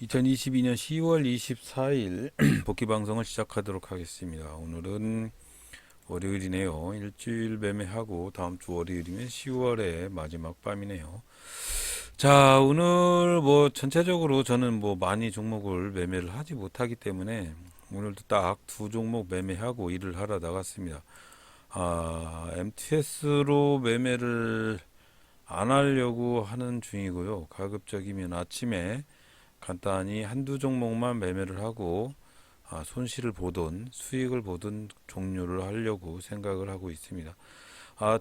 2022년 10월 24일 복귀 방송을 시작하도록 하겠습니다. 오늘은 월요일이네요. 일주일 매매하고 다음 주 월요일이면 10월의 마지막 밤이네요. 자, 오늘 전체적으로 저는 많이 종목을 매매를 하지 못하기 때문에 오늘도 딱 두 종목 매매하고 일을 하러 나갔습니다. MTS로 매매를 안 하려고 하는 중이고요. 가급적이면 아침에 간단히 한두 종목만 매매를 하고 손실을 보든 수익을 보든 종료를 하려고 생각을 하고 있습니다.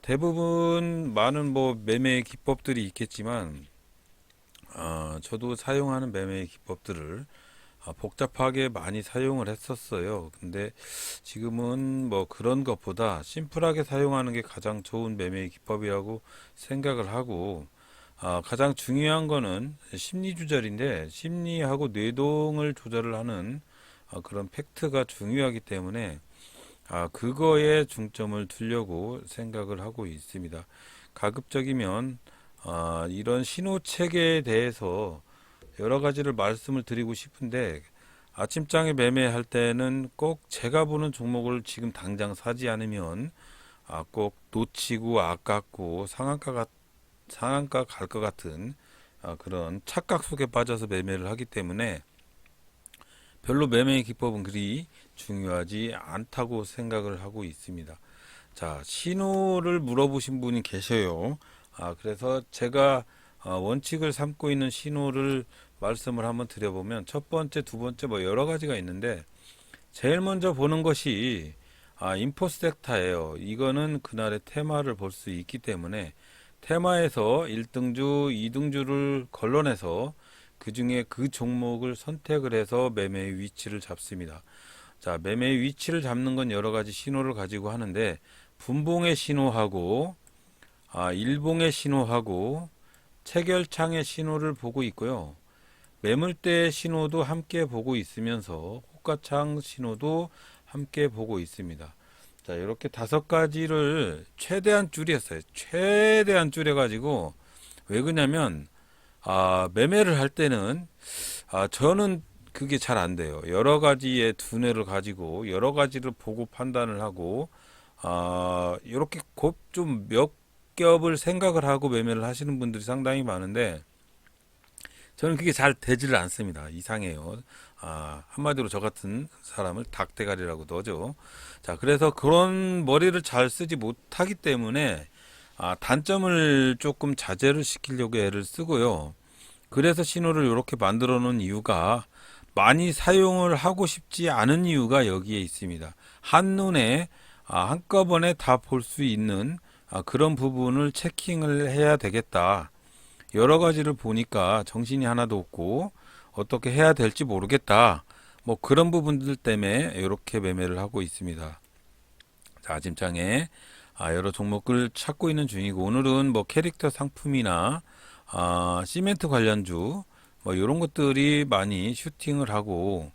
대부분 많은 매매 기법들이 있겠지만 저도 사용하는 매매 기법들을 복잡하게 많이 사용을 했었어요. 근데 지금은 그런 것보다 심플하게 사용하는 게 가장 좋은 매매 기법이라고 생각을 하고, 가장 중요한 거는 심리 조절인데, 심리하고 뇌동을 조절을 하는 그런 팩트가 중요하기 때문에 그거에 중점을 두려고 생각을 하고 있습니다. 가급적이면 이런 신호 체계에 대해서 여러 가지를 말씀을 드리고 싶은데, 아침장에 매매할 때는 꼭 제가 보는 종목을 지금 당장 사지 않으면 꼭 놓치고 아깝고 상한가 갈 것 같은 그런 착각 속에 빠져서 매매를 하기 때문에 별로 매매의 기법은 그리 중요하지 않다고 생각을 하고 있습니다. 자, 신호를 물어보신 분이 계셔요. 그래서 제가 원칙을 삼고 있는 신호를 말씀을 한번 드려보면, 첫 번째, 두 번째 여러 가지가 있는데, 제일 먼저 보는 것이 인포섹타예요. 이거는 그날의 테마를 볼 수 있기 때문에 테마에서 1등주, 2등주를 걸러내서 그 중에 그 종목을 선택을 해서 매매의 위치를 잡습니다. 자, 매매의 위치를 잡는 건 여러 가지 신호를 가지고 하는데, 분봉의 신호하고 일봉의 신호하고 체결창의 신호를 보고 있고요. 매물대 신호도 함께 보고 있으면서 호가창 신호도 함께 보고 있습니다. 자, 이렇게 다섯 가지를 최대한 줄였어요. 최대한 줄여가지고, 왜 그러냐면 매매를 할 때는 저는 그게 잘 안 돼요. 여러 가지의 두뇌를 가지고 여러 가지를 보고 판단을 하고 이렇게 곧 좀 몇 겹을 생각을 하고 매매를 하시는 분들이 상당히 많은데, 저는 그게 잘 되지를 않습니다. 이상해요. 한마디로 저 같은 사람을 닭대가리라고도 하죠. 자, 그래서 그런 머리를 잘 쓰지 못하기 때문에 단점을 조금 자제를 시키려고 애를 쓰고요. 그래서 신호를 이렇게 만들어 놓은 이유가, 많이 사용을 하고 싶지 않은 이유가 여기에 있습니다. 한눈에 한꺼번에 다 볼 수 있는 그런 부분을 체킹을 해야 되겠다. 여러 가지를 보니까 정신이 하나도 없고 어떻게 해야 될지 모르겠다. 그런 부분들 때문에 이렇게 매매를 하고 있습니다. 자, 아침장에 여러 종목을 찾고 있는 중이고, 오늘은 캐릭터 상품이나 시멘트 관련주 이런 것들이 많이 슈팅을 하고,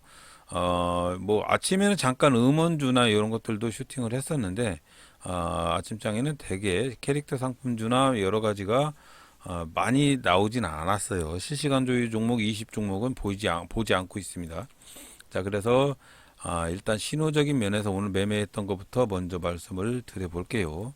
아침에는 잠깐 음원주나 이런 것들도 슈팅을 했었는데, 아침장에는 대개 캐릭터 상품주나 여러 가지가 많이 나오진 않았어요. 실시간 조회 종목 20종목은 보지 않고 있습니다. 자, 그래서 일단 신호적인 면에서 오늘 매매했던 것부터 먼저 말씀을 드려볼게요.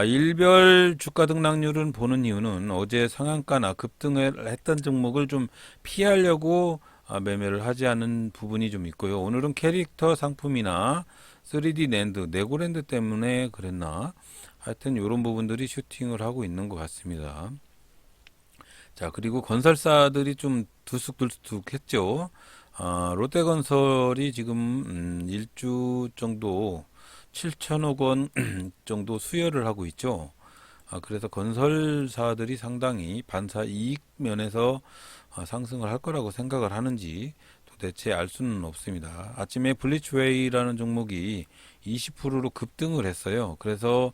일별 주가 등락률은 보는 이유는, 어제 상한가나 급등을 했던 종목을 좀 피하려고 매매를 하지 않은 부분이 좀 있고요. 오늘은 캐릭터 상품이나 3D 랜드, 네고랜드 때문에 그랬나? 하여튼 이런 부분들이 슈팅을 하고 있는 것 같습니다. 자, 그리고 건설사들이 좀 들쑥들쑥했죠. 롯데건설이 지금 1주 정도 7천억 원 정도 수여를 하고 있죠. 그래서 건설사들이 상당히 반사 이익 면에서 상승을 할 거라고 생각을 하는지 도대체 알 수는 없습니다. 아침에 블리츠웨이라는 종목이 20%로 급등을 했어요. 그래서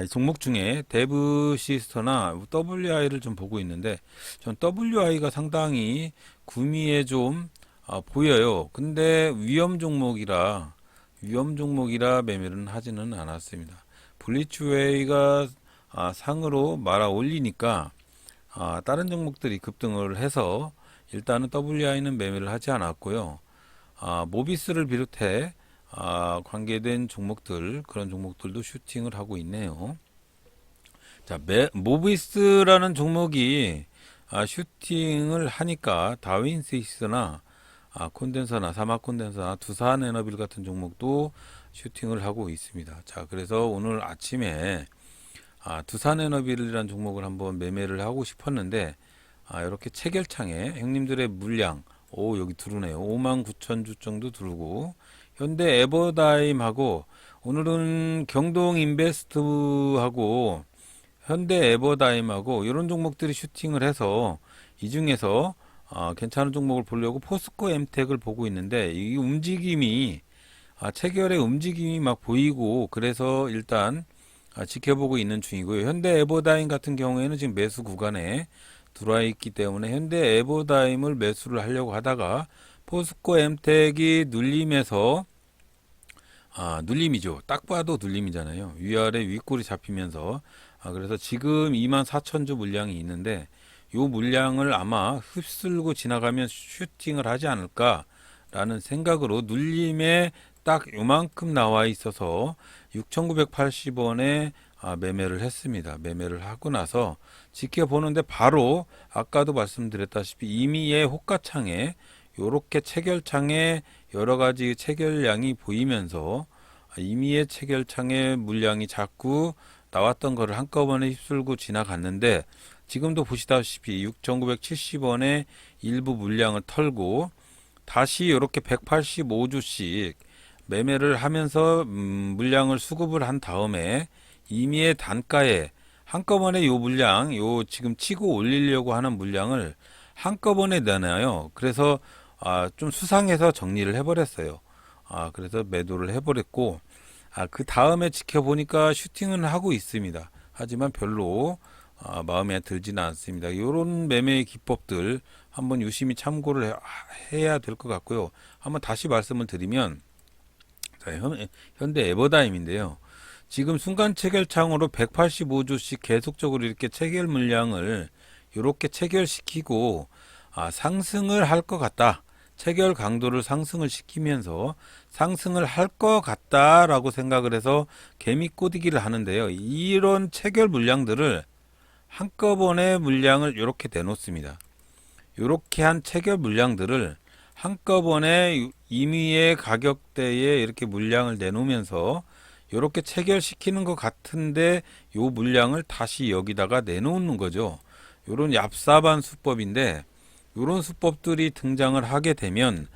종목 중에 데브시스터나 WI를 좀 보고 있는데, 전 WI가 상당히 구미에 좀 보여요. 근데 위험 종목이라 매매는 하지는 않았습니다. 블리츠웨이가 상으로 말아 올리니까 다른 종목들이 급등을 해서 일단은 WI는 매매를 하지 않았고요. 모비스를 비롯해 관계된 종목들, 그런 종목들도 슈팅을 하고 있네요. 자, 모비스라는 종목이 슈팅을 하니까 다윈스위스나 콘덴서나 사막 콘덴서나 두산 에너빌 같은 종목도 슈팅을 하고 있습니다. 자, 그래서 오늘 아침에 두산 에너빌이라는 종목을 한번 매매를 하고 싶었는데 이렇게 체결창에 형님들의 물량 여기 들어오네요. 59,000주 정도 들고 현대 에버다임하고 오늘은 경동 인베스트하고 현대 에버다임하고 이런 종목들이 슈팅을 해서 이 중에서 괜찮은 종목을 보려고 포스코 엠텍을 보고 있는데 이 움직임이 체결의 움직임이 막 보이고 그래서 일단 지켜보고 있는 중이고요. 현대 에버다임 같은 경우에는 지금 매수 구간에 들어와 있기 때문에 현대 에버다임을 매수를 하려고 하다가 포스코 엠텍이 눌림에서 눌림이죠. 딱 봐도 눌림이잖아요. 위아래 윗골이 잡히면서 그래서 지금 24,000주 물량이 있는데 요 물량을 아마 휩쓸고 지나가면 슈팅을 하지 않을까라는 생각으로 눌림에 딱 요만큼 나와 있어서 6,980원에 매매를 했습니다. 매매를 하고 나서 지켜보는데 바로 아까도 말씀드렸다시피 이미의 호가창에 요렇게 체결창에 여러 가지 체결량이 보이면서 이미의 체결창에 물량이 자꾸 나왔던 거를 한꺼번에 휩쓸고 지나갔는데 지금도 보시다시피 6,970원에 일부 물량을 털고 다시 이렇게 185주씩 매매를 하면서 물량을 수급을 한 다음에 임의의 단가에 한꺼번에 요 물량, 요 지금 치고 올리려고 하는 물량을 한꺼번에 내놔요. 그래서 좀 수상해서 정리를 해버렸어요. 그래서 매도를 해버렸고 그 다음에 지켜보니까 슈팅은 하고 있습니다. 하지만 별로 마음에 들지는 않습니다. 이런 매매의 기법들 한번 유심히 참고를 해야 될 것 같고요. 한번 다시 말씀을 드리면 자, 현대 에버다임인데요. 지금 순간 체결창으로 185주씩 계속적으로 이렇게 체결 물량을 이렇게 체결시키고 상승을 할 것 같다. 체결 강도를 상승을 시키면서 상승을 할 것 같다라고 생각을 해서 개미꼬디기를 하는데요. 이런 체결 물량들을 한꺼번에 물량을 이렇게 내놓습니다. 이렇게 한 체결 물량들을 한꺼번에 임의의 가격대에 이렇게 물량을 내놓으면서 이렇게 체결시키는 것 같은데 요 물량을 다시 여기다가 내놓는 거죠. 요런 얍삽한 수법인데 요런 수법들이 등장을 하게 되면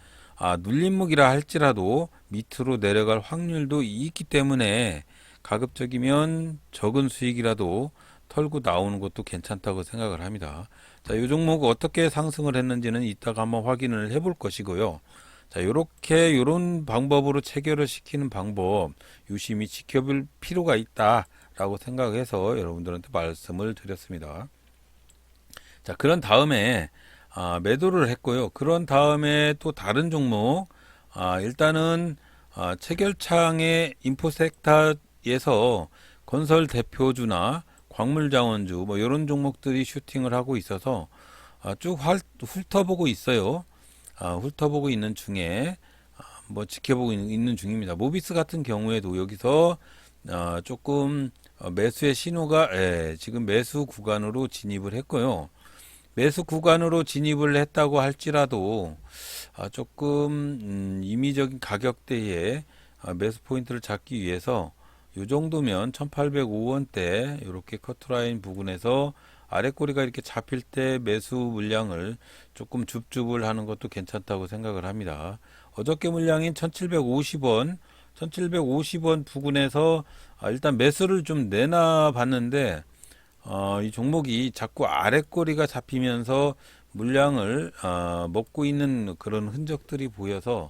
눌림목이라 할지라도 밑으로 내려갈 확률도 있기 때문에 가급적이면 적은 수익이라도 털고 나오는 것도 괜찮다고 생각을 합니다. 자, 이 종목 어떻게 상승을 했는지는 이따가 한번 확인을 해볼 것이고요. 자, 요렇게 요런 방법으로 체결을 시키는 방법 유심히 지켜볼 필요가 있다라고 생각해서 여러분들한테 말씀을 드렸습니다. 자, 그런 다음에 매도를 했고요. 그런 다음에 또 다른 종목 일단은 체결창의 인포섹터에서 건설 대표주나 광물자원주 뭐 이런 종목들이 슈팅을 하고 있어서 쭉 훑어보고 있어요. 훑어보고 있는 중에 뭐 지켜보고 있는 중입니다. 모비스 같은 경우에도 여기서 조금 매수의 신호가 지금 매수 구간으로 진입을 했고요. 매수 구간으로 진입을 했다고 할지라도 조금 임의적인 가격대에 매수 포인트를 잡기 위해서 이 정도면 1805원대 이렇게 커트라인 부근에서 아랫꼬리가 이렇게 잡힐 때 매수 물량을 조금 줍줍을 하는 것도 괜찮다고 생각을 합니다. 어저께 물량인 1750원 부근에서 일단 매수를 좀 내놔 봤는데 이 종목이 자꾸 아랫꼬리가 잡히면서 물량을 먹고 있는 그런 흔적들이 보여서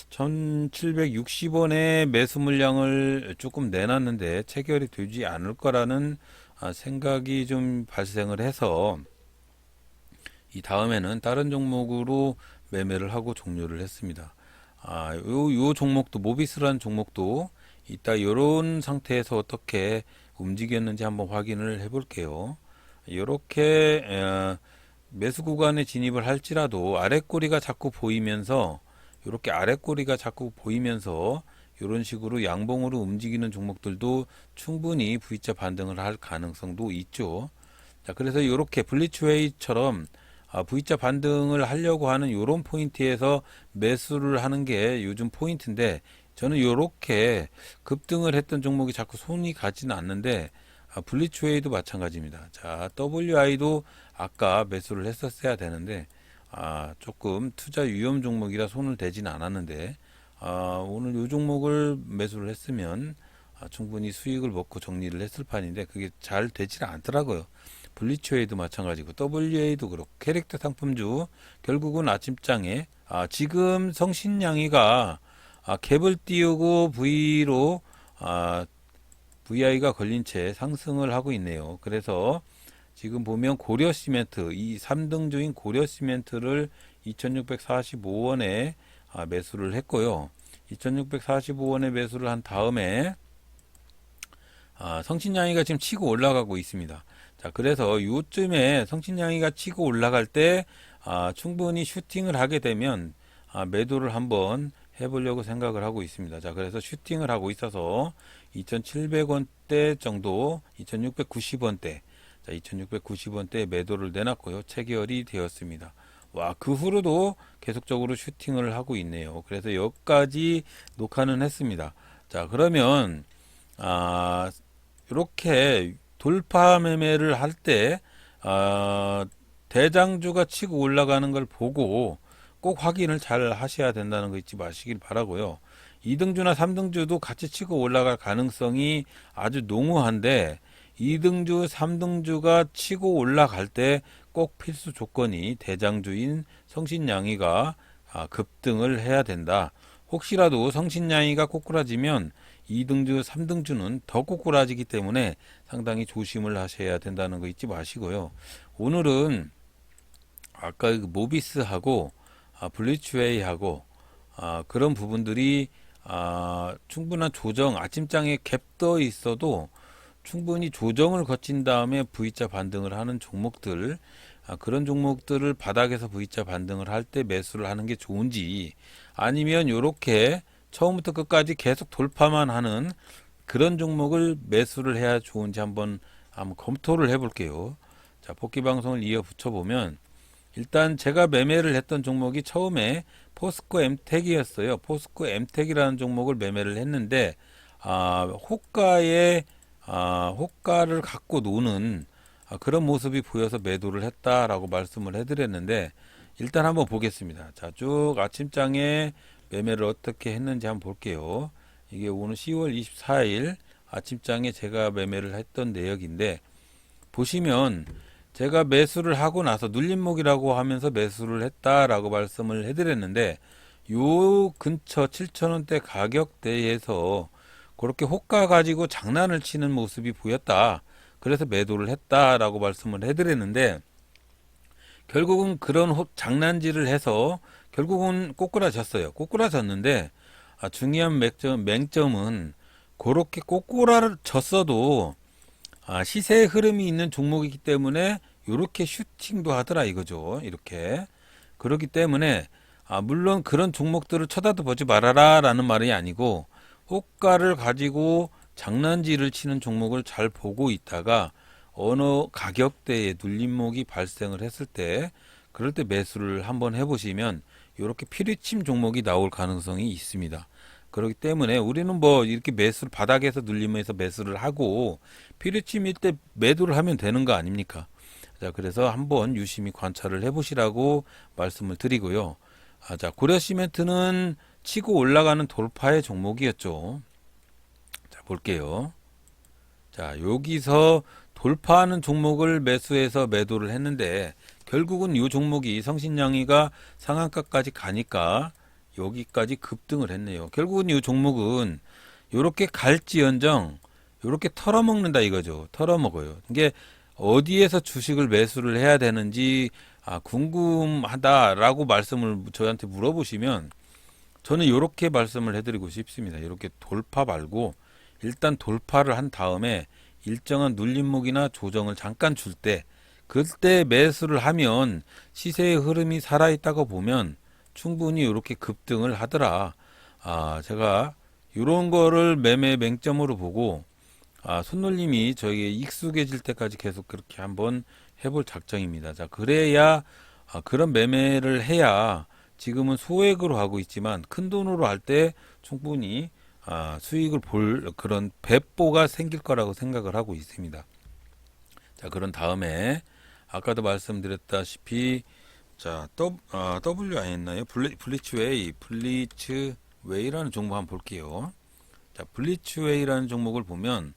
1760원의 매수 물량을 조금 내놨는데 체결이 되지 않을 거라는 생각이 좀 발생을 해서 이 다음에는 다른 종목으로 매매를 하고 종료를 했습니다. 요 종목도 모비스라는 종목도 이따 이런 상태에서 어떻게 움직였는지 한번 확인을 해 볼게요. 이렇게 매수 구간에 진입을 할지라도 아랫꼬리가 자꾸 보이면서 이렇게 아랫꼬리가 자꾸 보이면서 이런 식으로 양봉으로 움직이는 종목들도 충분히 V자 반등을 할 가능성도 있죠. 자, 그래서 이렇게 블리츠웨이처럼 V자 반등을 하려고 하는 이런 포인트에서 매수를 하는 게 요즘 포인트인데, 저는 이렇게 급등을 했던 종목이 자꾸 손이 가지는 않는데, 블리츠웨이도 마찬가지입니다. 자, WI도 아까 매수를 했었어야 되는데, 조금 투자 위험 종목이라 손을 대지는 않았는데, 오늘 이 종목을 매수를 했으면 충분히 수익을 먹고 정리를 했을 판인데 그게 잘 되지는 않더라고요. 블리츠웨이도 마찬가지고 WA도 그렇고 캐릭터 상품주 결국은 아침장에 지금 성신양이가 갭을 띄우고 V로 VI가 걸린 채 상승을 하고 있네요. 그래서 지금 보면 고려시멘트 이 3등주인 고려시멘트를 2645원에 매수를 했고요. 2645원에 매수를 한 다음에 성신양이가 지금 치고 올라가고 있습니다. 자, 그래서 요쯤에 성신양이가 치고 올라갈 때 충분히 슈팅을 하게 되면 매도를 한번 해보려고 생각을 하고 있습니다. 자, 그래서 슈팅을 하고 있어서 2,700원대 정도, 2,690원대, 자, 2,690원대에 매도를 내놨고요. 체결이 되었습니다. 와, 그 후로도 계속적으로 슈팅을 하고 있네요. 그래서 여기까지 녹화는 했습니다. 자, 그러면 이렇게 돌파 매매를 할 때 대장주가 치고 올라가는 걸 보고 꼭 확인을 잘 하셔야 된다는 거 잊지 마시길 바라고요. 2등주나 3등주도 같이 치고 올라갈 가능성이 아주 농후한데 2등주, 3등주가 치고 올라갈 때 꼭 필수 조건이 대장주인 성신양이가 급등을 해야 된다. 혹시라도 성신양이가 꼬꾸라지면 2등주, 3등주는 더 꼬꾸라지기 때문에 상당히 조심을 하셔야 된다는 거 잊지 마시고요. 오늘은 아까 그 모비스하고 블리츠웨이하고 그런 부분들이 충분한 조정, 아침장에 갭 떠 있어도 충분히 조정을 거친 다음에 V자 반등을 하는 종목들, 그런 종목들을 바닥에서 V자 반등을 할 때 매수를 하는 게 좋은지, 아니면 이렇게 처음부터 끝까지 계속 돌파만 하는 그런 종목을 매수를 해야 좋은지 한번 검토를 해볼게요. 자, 복귀 방송을 이어 붙여보면 일단 제가 매매를 했던 종목이 처음에 포스코 엠텍이었어요. 포스코 엠텍이라는 종목을 매매를 했는데 호가를 갖고 노는 그런 모습이 보여서 매도를 했다라고 말씀을 해드렸는데, 일단 한번 보겠습니다. 자, 쭉 아침장에 매매를 어떻게 했는지 한번 볼게요. 이게 오늘 10월 24일 아침장에 제가 매매를 했던 내역인데, 보시면 제가 매수를 하고 나서 눌림목이라고 하면서 매수를 했다라고 말씀을 해드렸는데, 요 근처 7,000원대 가격대에서 그렇게 호가 가지고 장난을 치는 모습이 보였다. 그래서 매도를 했다라고 말씀을 해드렸는데, 결국은 그런 장난질을 해서 결국은 꼬꾸라졌어요. 꼬꾸라졌는데 중요한 맹점은 그렇게 꼬꾸라졌어도 시세의 흐름이 있는 종목이기 때문에 이렇게 슈팅도 하더라 이거죠. 이렇게. 그렇기 때문에 물론 그런 종목들을 쳐다도 보지 말아라 라는 말이 아니고, 호가를 가지고 장난질을 치는 종목을 잘 보고 있다가 어느 가격대에 눌림목이 발생을 했을 때, 그럴 때 매수를 한번 해보시면 이렇게 피리침 종목이 나올 가능성이 있습니다. 그렇기 때문에 우리는 뭐 이렇게 매수를 바닥에서 눌리면서 매수를 하고 피리침일 때 매도를 하면 되는 거 아닙니까? 자, 그래서 한번 유심히 관찰을 해보시라고 말씀을 드리고요. 자, 고려시멘트는 치고 올라가는 돌파의 종목이었죠. 자, 볼게요. 자, 여기서 돌파하는 종목을 매수해서 매도를 했는데, 결국은 이 종목이 성신양이가 상한가까지 가니까 여기까지 급등을 했네요. 결국은 이 종목은 이렇게 갈지언정 이렇게 털어먹는다 이거죠. 털어먹어요. 이게 어디에서 주식을 매수를 해야 되는지 궁금하다라고 말씀을 저한테 물어보시면 저는 이렇게 말씀을 해드리고 싶습니다. 이렇게 돌파 말고 일단 돌파를 한 다음에 일정한 눌림목이나 조정을 잠깐 줄 때, 그때 매수를 하면 시세의 흐름이 살아있다고 보면 충분히 이렇게 급등을 하더라. 제가 이런 거를 매매 맹점으로 보고 손놀림이 저에게 익숙해질 때까지 계속 그렇게 한번 해볼 작정입니다. 자, 그래야 그런 매매를 해야 지금은 소액으로 하고 있지만 큰 돈으로 할 때 충분히 수익을 볼 그런 배포가 생길 거라고 생각을 하고 있습니다. 자, 그런 다음에 아까도 말씀드렸다시피 자, WI였나요? 블리츠웨이라는 종목 한번 볼게요. 자, 블리츠웨이라는 종목을 보면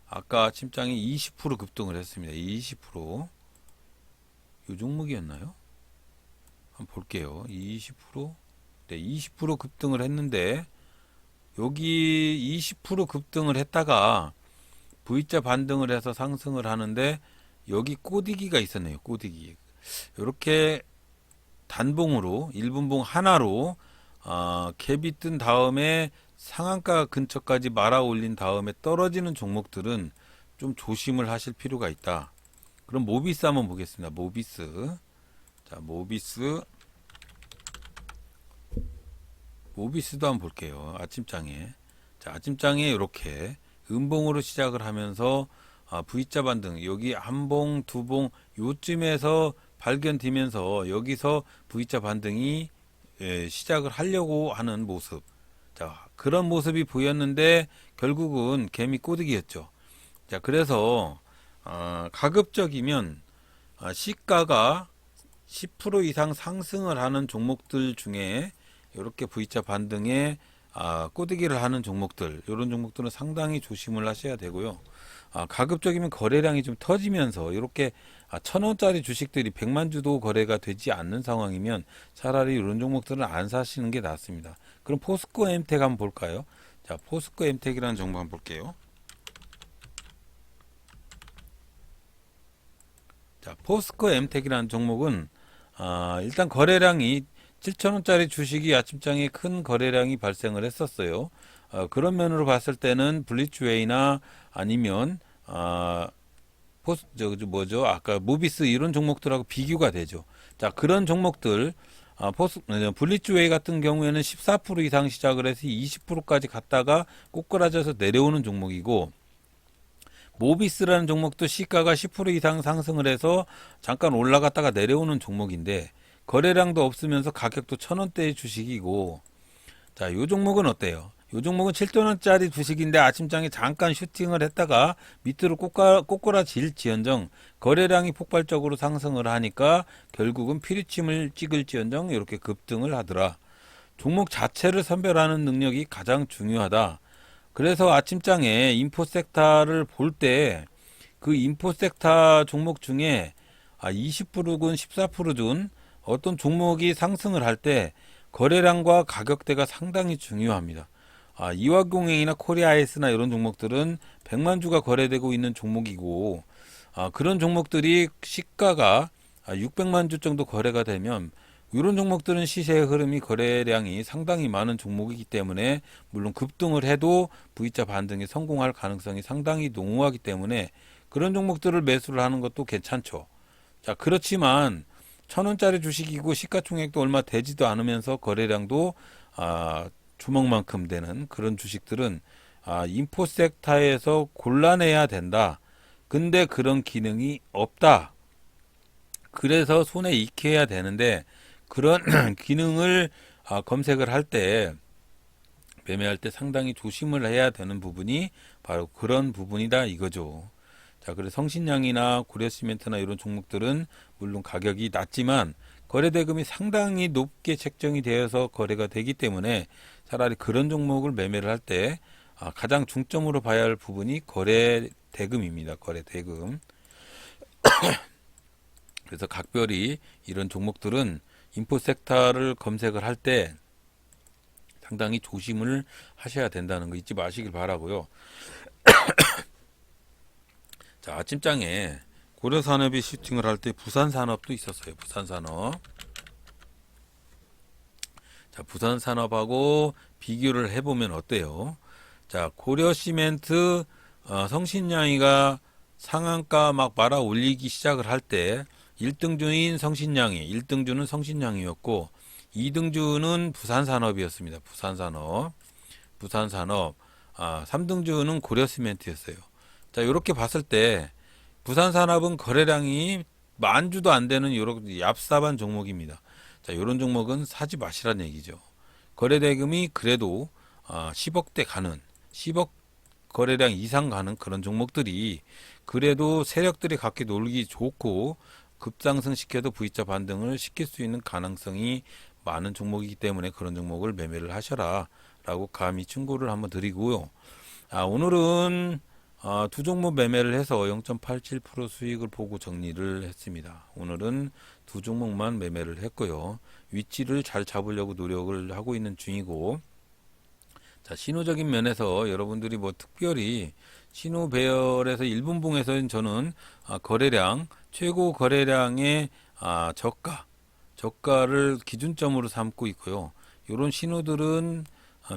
아까 아침장이 20% 급등을 했습니다. 20%. 이 종목이었나요? 한번 볼게요. 20%? 네, 20% 급등을 했는데 여기 20% 급등을 했다가 V자 반등을 해서 상승을 하는데 여기 꼬디기가 있었네요. 꼬디기. 이렇게 단봉으로 1분봉 하나로 갭이 뜬 다음에 상한가 근처까지 말아 올린 다음에 떨어지는 종목들은 좀 조심을 하실 필요가 있다. 그럼 모비스 한번 보겠습니다. 모비스. 자, 모비스도 한번 볼게요. 아침장에. 자, 아침장에 이렇게 음봉으로 시작을 하면서 V자 반등, 여기 한봉, 두봉 요쯤에서 발견되면서 여기서 V자 반등이 시작을 하려고 하는 모습. 자, 그런 모습이 보였는데 결국은 개미 꼬드기였죠. 자, 그래서 가급적이면 시가가 10% 이상 상승을 하는 종목들 중에 이렇게 V자 반등에 꼬드기를 하는 종목들, 이런 종목들은 상당히 조심을 하셔야 되고요. 가급적이면 거래량이 좀 터지면서 이렇게 1,000원짜리 주식들이 100만 주도 거래가 되지 않는 상황이면 차라리 이런 종목들은 안 사시는 게 낫습니다. 그럼 포스코 엠텍 한번 볼까요? 자, 포스코 엠텍이라는 종목 한번 볼게요. 자, 포스코 엠텍이라는 종목은 일단 거래량이 7,000원짜리 주식이 아침장에 큰 거래량이 발생을 했었어요. 그런 면으로 봤을 때는 블리츠웨이나 아니면 아까 모비스 이런 종목들하고 비교가 되죠. 자, 그런 종목들 블리츠웨이 같은 경우에는 14% 이상 시작을 해서 20%까지 갔다가 꼬꾸라져서 내려오는 종목이고, 모비스라는 종목도 시가가 10% 이상 상승을 해서 잠깐 올라갔다가 내려오는 종목인데 거래량도 없으면서 가격도 1,000원대의 주식이고, 자, 요 종목은 어때요? 요 종목은 7,000원짜리 주식인데 아침장에 잠깐 슈팅을 했다가 밑으로 꼬꾸라질지언정 거래량이 폭발적으로 상승을 하니까 결국은 피리침을 찍을지언정 이렇게 급등을 하더라. 종목 자체를 선별하는 능력이 가장 중요하다. 그래서 아침장에 인포섹터를 볼 때 그 인포섹터 종목 중에 20%군 14%군 어떤 종목이 상승을 할 때 거래량과 가격대가 상당히 중요합니다. 이화공행이나 코리아에스나 이런 종목들은 100만 주가 거래되고 있는 종목이고, 그런 종목들이 시가가 600만 주 정도 거래가 되면 이런 종목들은 시세의 흐름이 거래량이 상당히 많은 종목이기 때문에 물론 급등을 해도 V자 반등에 성공할 가능성이 상당히 농후하기 때문에 그런 종목들을 매수를 하는 것도 괜찮죠. 자, 그렇지만 1,000원짜리 주식이고 시가총액도 얼마 되지도 않으면서 거래량도 주먹만큼 되는 그런 주식들은 인포섹터에서 골라내야 된다. 근데 그런 기능이 없다. 그래서 손에 익혀야 되는데 그런 기능을 검색을 할 때 매매할 때 상당히 조심을 해야 되는 부분이 바로 그런 부분이다 이거죠. 자, 그래서 성신양이나 고려시멘트나 이런 종목들은 물론 가격이 낮지만 거래 대금이 상당히 높게 책정이 되어서 거래가 되기 때문에 차라리 그런 종목을 매매를 할 때 가장 중점으로 봐야 할 부분이 거래 대금입니다. 거래 대금. 그래서 각별히 이런 종목들은 인포섹터를 검색을 할 때 상당히 조심을 하셔야 된다는 거 잊지 마시길 바라고요. 자, 아침장에 고려산업이 슈팅을 할 때 부산산업도 있었어요. 부산산업. 자, 부산산업하고 비교를 해보면 어때요? 자, 고려시멘트 성신양이가 상한가 막 말아 올리기 시작을 할 때 1등주인 성신양이 1등주는 성신양이었고 2등주는 부산산업이었습니다. 부산산업 3등주는 고려시멘트였어요. 자, 이렇게 봤을 때 부산산업은 거래량이 만 주도 안 되는 요런 얍삽한 종목입니다. 자, 요런 종목은 사지 마시란 얘기죠. 거래대금이 그래도 10억대 가는 10억 거래량 이상 가는 그런 종목들이 그래도 세력들이 같이 놀기 좋고 급상승시켜도 V자 반등을 시킬 수 있는 가능성이 많은 종목이기 때문에 그런 종목을 매매를 하셔라 라고 감히 충고를 한번 드리고요. 오늘은 두 종목 매매를 해서 0.87% 수익을 보고 정리를 했습니다. 오늘은 두 종목만 매매를 했고요. 위치를 잘 잡으려고 노력을 하고 있는 중이고, 자, 신호적인 면에서 여러분들이 뭐 특별히 신호 배열에서 1분봉에서는 저는 거래량, 최고 거래량의 저가를 기준점으로 삼고 있고요. 이런 신호들은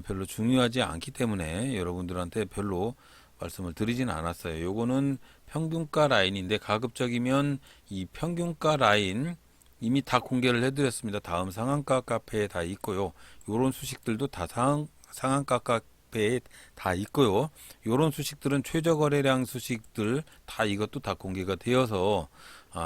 별로 중요하지 않기 때문에 여러분들한테 별로 말씀을 드리진 않았어요. 요거는 평균가 라인인데 가급적이면 이 평균가 라인 이미 다 공개를 해드렸습니다. 다음 상한가 카페에 다 있고요. 요런 수식들도 다 상한가 카페에 다 있고요. 요런 수식들은 최저 거래량 수식들 다 이것도 다 공개가 되어서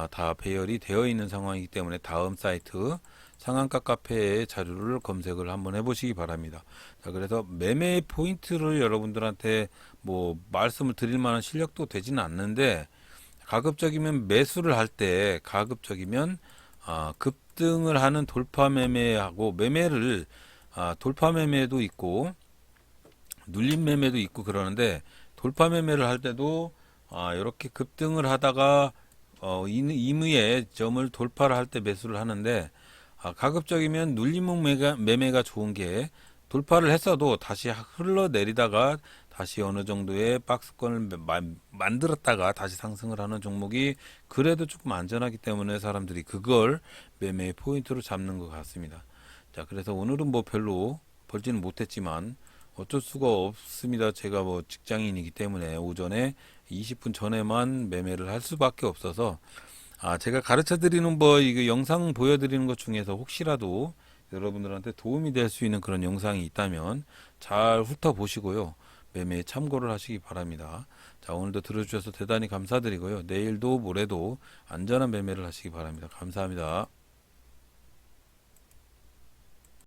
다 배열이 되어 있는 상황이기 때문에 다음 사이트 상한가 카페의 자료를 검색을 한번 해보시기 바랍니다. 자, 그래서 매매 포인트를 여러분들한테 뭐 말씀을 드릴 만한 실력도 되지는 않는데 가급적이면 매수를 할 때 가급적이면 급등을 하는 돌파 매매하고 매매를 돌파 매매도 있고 눌림 매매도 있고 그러는데 돌파 매매를 할 때도 이렇게 급등을 하다가 임의의 점을 돌파를 할 때 매수를 하는데 가급적이면 눌림 매매가 좋은 게 돌파를 했어도 다시 흘러내리다가 다시 어느 정도의 박스권을 만들었다가 다시 상승을 하는 종목이 그래도 조금 안전하기 때문에 사람들이 그걸 매매 포인트로 잡는 것 같습니다. 자, 그래서 오늘은 뭐 별로 벌지는 못했지만 어쩔 수가 없습니다. 제가 뭐 직장인이기 때문에 오전에 20분 전에만 매매를 할 수밖에 없어서 제가 가르쳐 드리는 이거 영상 보여드리는 것 중에서 혹시라도 여러분들한테 도움이 될 수 있는 그런 영상이 있다면 잘 훑어보시고요. 매매에 참고를 하시기 바랍니다. 자, 오늘도 들어주셔서 대단히 감사드리고요. 내일도 모레도 안전한 매매를 하시기 바랍니다. 감사합니다.